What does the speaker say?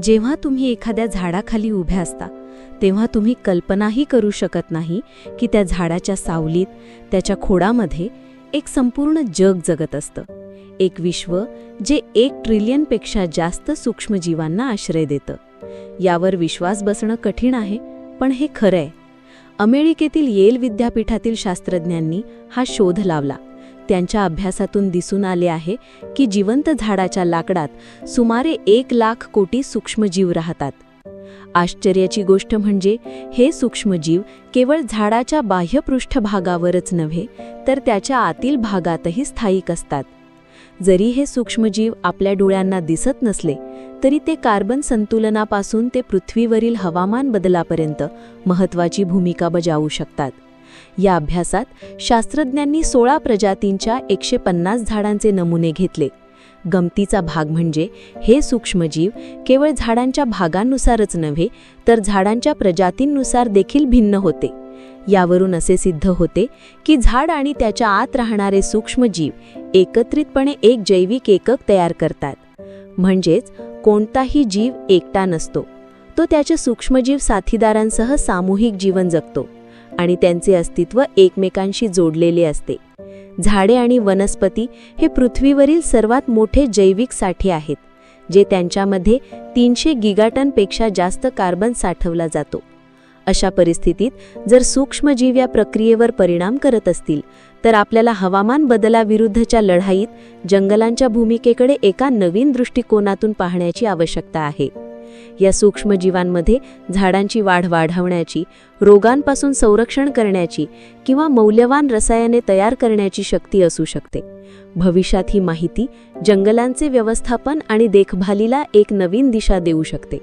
जेव्हा तुम्ही एखाद्या झाडाखाली उभ्या असता तेव्हा तुम्ही कल्पनाही करू शकत नाही की त्या झाडाच्या सावलीत, त्याच्या खोडामध्ये एक संपूर्ण जग जगत असतं. एक विश्व जे 1 ट्रिलियनपेक्षा जास्त सूक्ष्मजीवांना आश्रय देतं. यावर विश्वास बसणं कठीण आहे, पण हे खरं आहे. अमेरिकेतील येल विद्यापीठातील शास्त्रज्ञांनी हा शोध लावला. त्यांच्या अभ्यासातून दिसून आले आहे की जिवंत झाडाच्या लाकडात सुमारे 1 लाख कोटी सूक्ष्मजीव राहतात. आश्चर्याची गोष्ट म्हणजे हे सूक्ष्मजीव केवळ झाडाच्या बाह्य पृष्ठभागावरच नव्हे तर त्याच्या आतील भागातही स्थायिक असतात. जरी हे सूक्ष्मजीव आपल्या डोळ्यांना दिसत नसले तरी ते कार्बन संतुलनापासून ते पृथ्वीवरील हवामान बदलापर्यंत महत्त्वाची भूमिका बजावू शकतात. या अभ्यासात शास्त्रज्ञांनी 16 प्रजातींच्या 150 झाडांचे नमुने घेतले. गमतीचा भाग म्हणजे हे सूक्ष्मजीव केवळ झाडांच्या भागांनुसारच नव्हे तर झाडांच्या प्रजातींनुसार देखील भिन्न होते. यावरून असे सिद्ध होते की झाड आणि त्याच्या आत राहणारे सूक्ष्मजीव एकत्रितपणे एक जैविक एकक तयार करतात. म्हणजेच कोणताही जीव एकटा नसतो, तो त्याच्या सूक्ष्मजीव साथीदारांसह सामूहिक जीवन जगतो आणि त्यांचे अस्तित्व एकमेकांशी जोडलेले असते. झाडे आणि वनस्पती हे पृथ्वीवरील सर्वात मोठे जैविक साठे आहेत, जे त्यांच्यामध्ये 300 गिगाटनपेक्षा जास्त कार्बन साठवला जातो. अशा परिस्थितीत जर सूक्ष्मजीव या प्रक्रियेवर परिणाम करत असतील तर आपल्याला हवामान बदलाविरुद्धच्या लढाईत जंगलांच्या भूमिकेकडे एका नवीन दृष्टिकोनातून पाहण्याची आवश्यकता आहे. या सूक्ष्मजीवांमध्ये झाडांची वाढ वाढवण्याची, रोगांपासून संरक्षण करण्याची किंवा मौल्यवान रसायने तयार करण्याची शक्ती असू शकते. भविष्यात ही माहिती जंगलांचे व्यवस्थापन आणि देखभालीला एक नवीन दिशा देऊ शकते.